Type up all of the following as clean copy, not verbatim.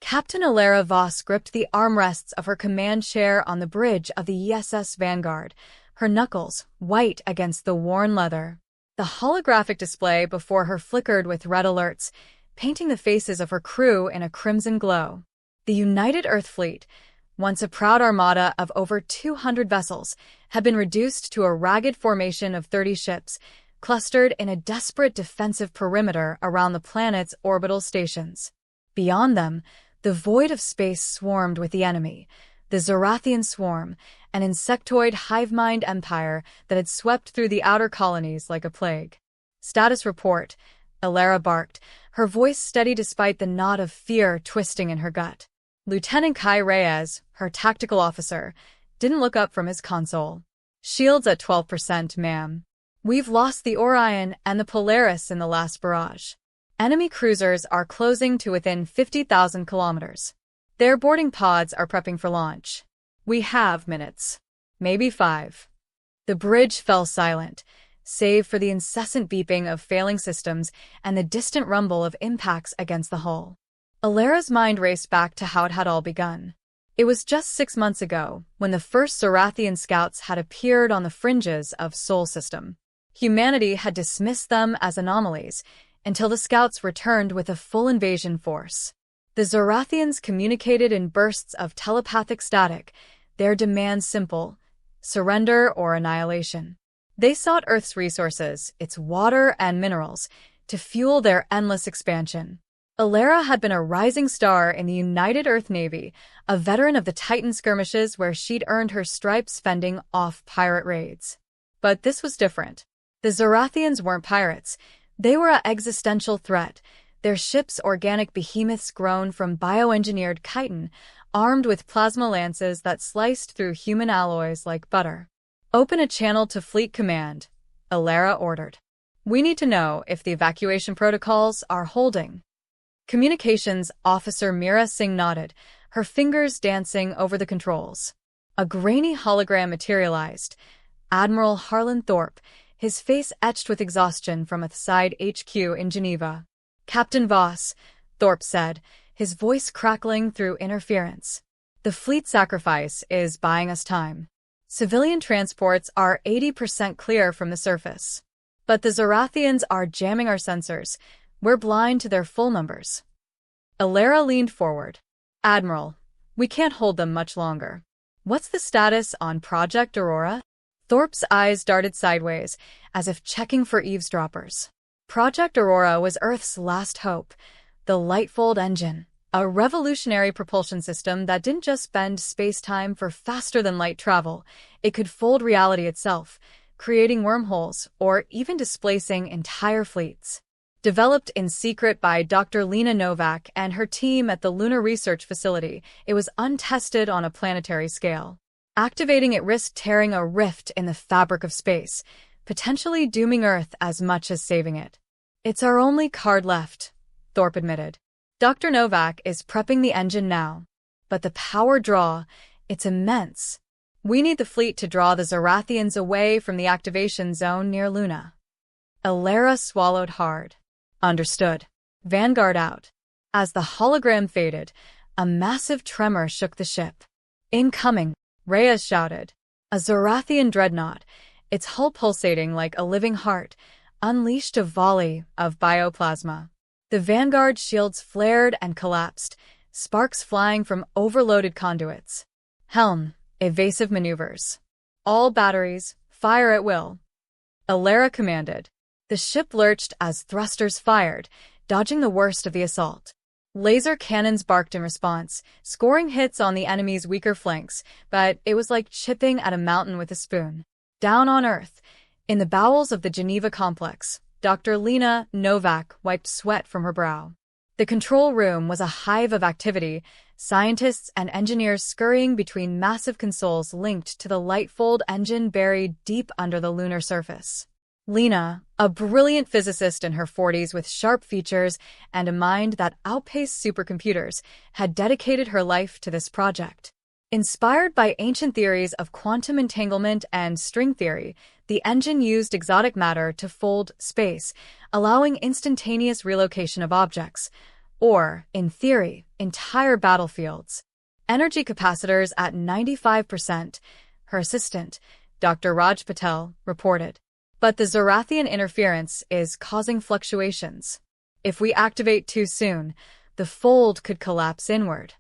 Captain Alara Voss gripped the armrests of her command chair on the bridge of the ESS Vanguard, her knuckles white against the worn leather. The holographic display before her flickered with red alerts, painting the faces of her crew in a crimson glow. The United Earth Fleet, once a proud armada of over 200 vessels, had been reduced to a ragged formation of 30 ships, clustered in a desperate defensive perimeter around the planet's orbital stations. Beyond them, the void of space swarmed with the enemy, the Zorathian swarm, an insectoid hive-mind empire that had swept through the outer colonies like a plague. "Status report," Alara barked, her voice steady despite the knot of fear twisting in her gut. Lieutenant Kai Reyes, her tactical officer, didn't look up from his console. "Shields at 12%, ma'am. We've lost the Orion and the Polaris in the last barrage. Enemy cruisers are closing to within 50,000 kilometers. Their boarding pods are prepping for launch. We have minutes. Maybe 5. The bridge fell silent, save for the incessant beeping of failing systems and the distant rumble of impacts against the hull. Alara's mind raced back to how it had all begun. It was just 6 months ago, when the first Zorathian scouts had appeared on the fringes of Sol System. Humanity had dismissed them as anomalies, until the scouts returned with a full invasion force. The Zorathians communicated in bursts of telepathic static, their demands simple: surrender or annihilation. They sought Earth's resources, its water and minerals, to fuel their endless expansion. Alara had been a rising star in the United Earth Navy, a veteran of the Titan skirmishes where she'd earned her stripes fending off pirate raids. But this was different. The Zorathians weren't pirates. They were an existential threat, their ships organic behemoths grown from bioengineered chitin, armed with plasma lances that sliced through human alloys like butter. "Open a channel to Fleet Command," Alara ordered. "We need to know if the evacuation protocols are holding." Communications Officer Mira Singh nodded, her fingers dancing over the controls. A grainy hologram materialized. Admiral Harlan Thorpe, his face etched with exhaustion from a side HQ in Geneva. "Captain Voss," Thorpe said, his voice crackling through interference. "The fleet sacrifice is buying us time. Civilian transports are 80% clear from the surface. But the Zorathians are jamming our sensors. We're blind to their full numbers." Alara leaned forward. "Admiral, we can't hold them much longer. What's the status on Project Aurora?" Thorpe's eyes darted sideways, as if checking for eavesdroppers. Project Aurora was Earth's last hope, the Lightfold engine, a revolutionary propulsion system that didn't just bend space-time for faster-than-light travel. It could fold reality itself, creating wormholes or even displacing entire fleets. Developed in secret by Dr. Lena Novak and her team at the Lunar Research Facility, it was untested on a planetary scale. Activating it risked tearing a rift in the fabric of space, potentially dooming Earth as much as saving it. "It's our only card left," Thorpe admitted. "Dr. Novak is prepping the engine now. But the power draw, it's immense. We need the fleet to draw the Zorathians away from the activation zone near Luna." Alara swallowed hard. "Understood. Vanguard out." As the hologram faded, a massive tremor shook the ship. "Incoming," Reyes shouted. A Zorathian dreadnought, its hull pulsating like a living heart, unleashed a volley of bioplasma. The Vanguard shields flared and collapsed, sparks flying from overloaded conduits. "Helm, evasive maneuvers. All batteries, fire at will," Alara commanded. The ship lurched as thrusters fired, dodging the worst of the assault. Laser cannons barked in response, scoring hits on the enemy's weaker flanks, but it was like chipping at a mountain with a spoon. Down on Earth, in the bowels of the Geneva complex, Dr. Lena Novak wiped sweat from her brow. The control room was a hive of activity, scientists and engineers scurrying between massive consoles linked to the Lightfold engine buried deep under the lunar surface. Lena, a brilliant physicist in her 40s with sharp features and a mind that outpaced supercomputers, had dedicated her life to this project. Inspired by ancient theories of quantum entanglement and string theory, the engine used exotic matter to fold space, allowing instantaneous relocation of objects, or, in theory, entire battlefields. Energy capacitors at 95%, her assistant, Dr. Raj Patel, reported. But the Zorathian interference is causing fluctuations. If we activate too soon, the fold could collapse inward.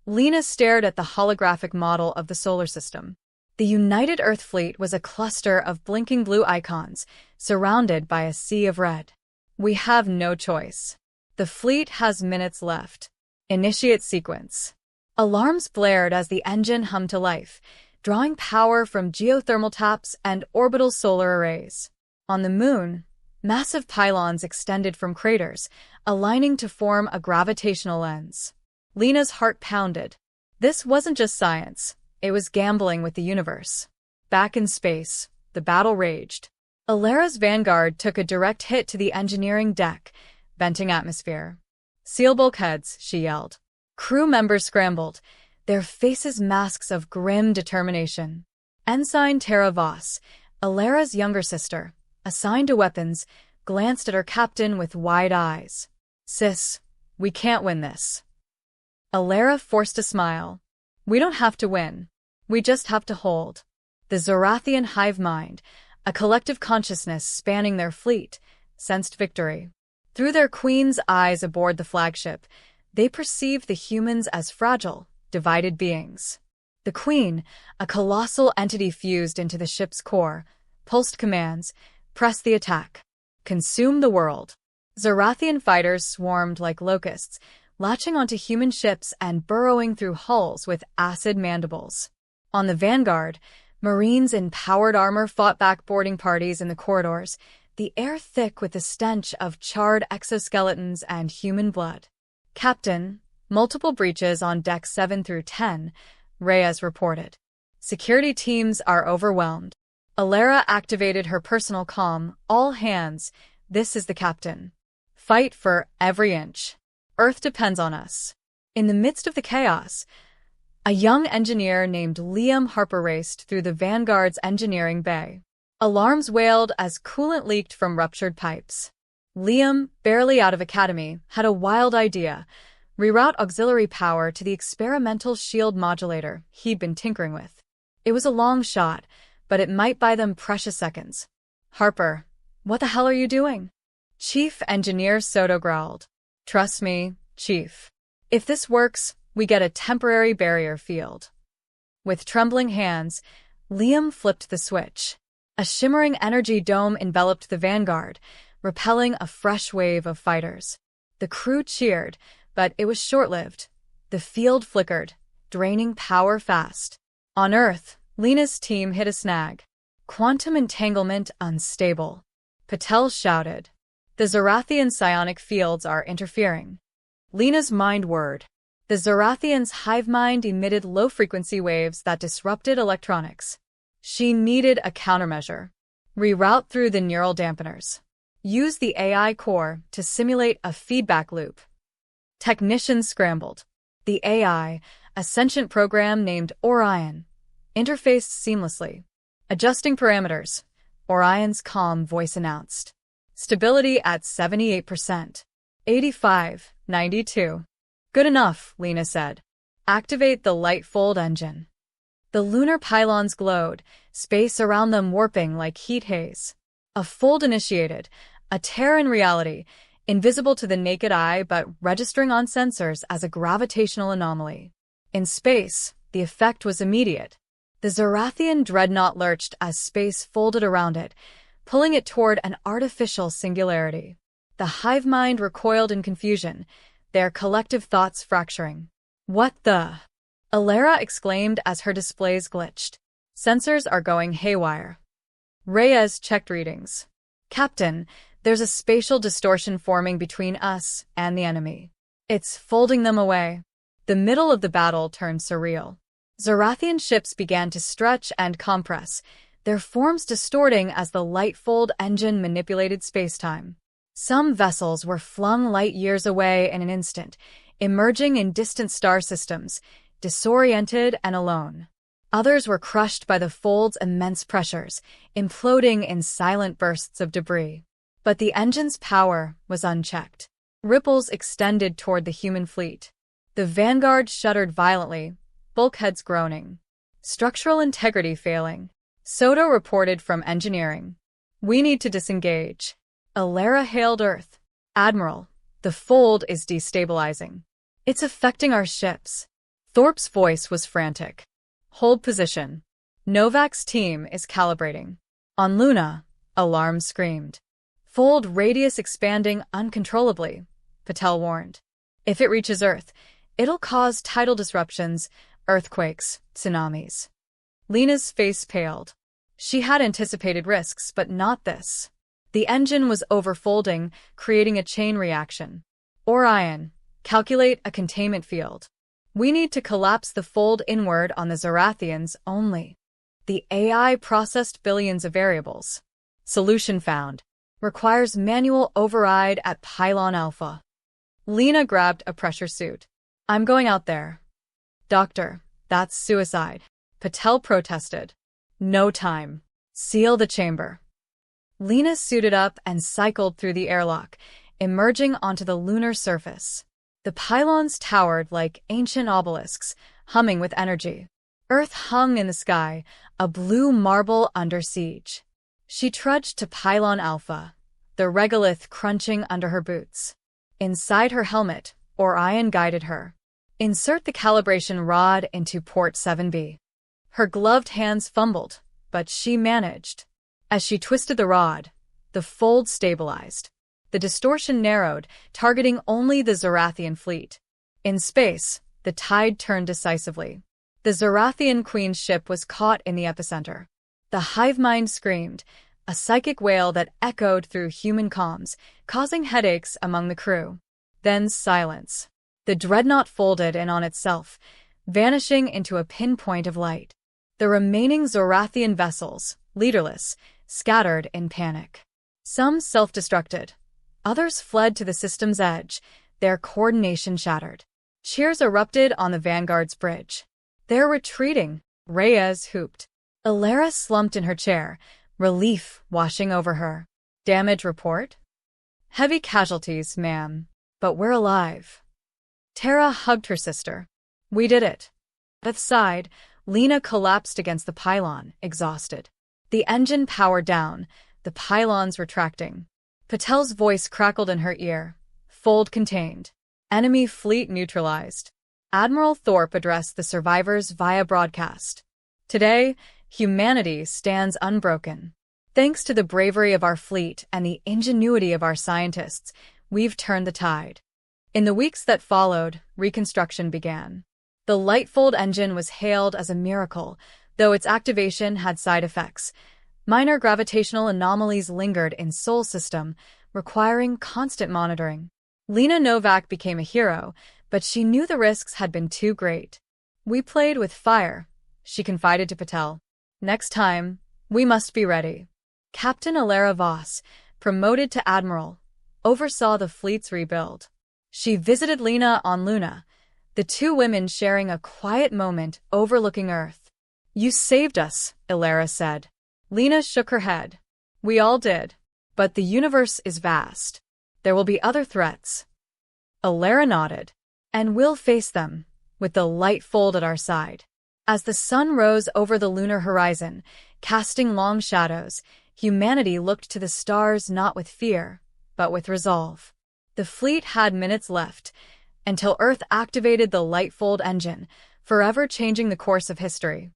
Lena stared at the holographic model of the solar system. The United Earth Fleet was a cluster of blinking blue icons, surrounded by a sea of red. We have no choice. The fleet has minutes left. Initiate sequence. Alarms blared as the engine hummed to life, drawing power from geothermal taps and orbital solar arrays. On the moon, massive pylons extended from craters, aligning to form a gravitational lens. Lena's heart pounded. This wasn't just science, it was gambling with the universe. Back in space, the battle raged. Alera's vanguard took a direct hit to the engineering deck, venting atmosphere. "Seal bulkheads," she yelled. Crew members scrambled, their faces masks of grim determination. Ensign Tara Voss, Alera's younger sister, assigned to weapons, glanced at her captain with wide eyes. "Sis, we can't win this." Alera forced a smile. "We don't have to win. We just have to hold." The Zorathian hive-mind, a collective consciousness spanning their fleet, sensed victory. Through their queen's eyes aboard the flagship, they perceived the humans as fragile, divided beings. The queen, a colossal entity fused into the ship's core, pulsed commands, "Press the attack. Consume the world." Zorathian fighters swarmed like locusts, latching onto human ships and burrowing through hulls with acid mandibles. On the vanguard, Marines in powered armor fought back boarding parties in the corridors, the air thick with the stench of charred exoskeletons and human blood. "Captain, multiple breaches on Deck 7 through 10, Reyes reported. Security teams are overwhelmed." Alera activated her personal comm. "All hands, this is the captain. Fight for every inch. Earth depends on us." In the midst of the chaos, a young engineer named Liam Harper raced through the Vanguard's engineering bay. Alarms wailed as coolant leaked from ruptured pipes. Liam, barely out of academy, had a wild idea: reroute auxiliary power to the experimental shield modulator he'd been tinkering with. It was a long shot, but it might buy them precious seconds. "Harper, what the hell are you doing?" Chief Engineer Soto growled. "Trust me, Chief. If this works, we get a temporary barrier field." With trembling hands, Liam flipped the switch. A shimmering energy dome enveloped the Vanguard, repelling a fresh wave of fighters. The crew cheered, but it was short-lived. The field flickered, draining power fast. On Earth, Lena's team hit a snag. "Quantum entanglement unstable," Patel shouted. "The Zorathian psionic fields are interfering." Lena's mind whirred. The Zorathian's hive mind emitted low-frequency waves that disrupted electronics. She needed a countermeasure. Reroute through the neural dampeners. Use the AI core to simulate a feedback loop. Technicians scrambled. The AI, a sentient program named Orion, interfaced seamlessly. "Adjusting parameters," Orion's calm voice announced. "Stability at 78%. 85, 92. "Good enough," Lena said. "Activate the light-fold engine." The lunar pylons glowed, space around them warping like heat haze. A fold initiated, a tear in reality, invisible to the naked eye but registering on sensors as a gravitational anomaly. In space, the effect was immediate. The Zorathian dreadnought lurched as space folded around it, pulling it toward an artificial singularity. The hive mind recoiled in confusion, their collective thoughts fracturing. "What the?" Alera exclaimed as her displays glitched. "Sensors are going haywire." Reyes checked readings. "Captain, there's a spatial distortion forming between us and the enemy. It's folding them away." The middle of the battle turned surreal. Zorathian ships began to stretch and compress, their forms distorting as the light-fold engine manipulated spacetime. Some vessels were flung light years away in an instant, emerging in distant star systems, disoriented and alone. Others were crushed by the fold's immense pressures, imploding in silent bursts of debris. But the engine's power was unchecked. Ripples extended toward the human fleet. The Vanguard shuddered violently, bulkheads groaning. Structural integrity failing. Soto reported from engineering. We need to disengage. Alara hailed Earth. Admiral, the fold is destabilizing. It's affecting our ships. Thorpe's voice was frantic. Hold position. Novak's team is calibrating. On Luna, alarm screamed. Fold radius expanding uncontrollably, Patel warned. If it reaches Earth, it'll cause tidal disruptions, earthquakes, tsunamis. Lena's face paled. She had anticipated risks, but not this. The engine was overfolding, creating a chain reaction. Orion, calculate a containment field. We need to collapse the fold inward on the Zorathians only. The AI processed billions of variables. Solution found. Requires manual override at Pylon Alpha. Lena grabbed a pressure suit. I'm going out there. Doctor, that's suicide. Patel protested. No time. Seal the chamber. Lena suited up and cycled through the airlock, emerging onto the lunar surface. The pylons towered like ancient obelisks, humming with energy. Earth hung in the sky, a blue marble under siege. She trudged to Pylon Alpha, the regolith crunching under her boots. Inside her helmet, Orion guided her. Insert the calibration rod into port 7B. Her gloved hands fumbled, but she managed. As she twisted the rod, the fold stabilized. The distortion narrowed, targeting only the Zorathian fleet. In space, the tide turned decisively. The Zorathian Queen's ship was caught in the epicenter. The hive-mind screamed, a psychic wail that echoed through human comms, causing headaches among the crew. Then silence. The dreadnought folded in on itself, vanishing into a pinpoint of light. The remaining Zorathian vessels, leaderless, scattered in panic. Some self-destructed. Others fled to the system's edge, their coordination shattered. Cheers erupted on the Vanguard's bridge. They're retreating, Reyes whooped. Alara slumped in her chair, relief washing over her. Damage report? Heavy casualties, ma'am. But we're alive. Tara hugged her sister. We did it. At the side, Lena collapsed against the pylon, exhausted. The engine powered down, the pylons retracting. Patel's voice crackled in her ear. Fold contained. Enemy fleet neutralized. Admiral Thorpe addressed the survivors via broadcast. Today, humanity stands unbroken. Thanks to the bravery of our fleet and the ingenuity of our scientists, we've turned the tide. In the weeks that followed, reconstruction began. The Lightfold engine was hailed as a miracle, though its activation had side effects. Minor gravitational anomalies lingered in Sol system, requiring constant monitoring. Lena Novak became a hero, but she knew the risks had been too great. We played with fire, she confided to Patel. Next time, we must be ready. Captain Alara Voss, promoted to admiral, oversaw the fleet's rebuild. She visited Lena on Luna, the two women sharing a quiet moment overlooking Earth. You saved us, Alara said. Lena shook her head. We all did. But the universe is vast. There will be other threats. Alara nodded. And we'll face them, with the Lightfold at our side. As the sun rose over the lunar horizon, casting long shadows, humanity looked to the stars not with fear, but with resolve. The fleet had minutes left, until Earth activated the Lightfold engine, forever changing the course of history.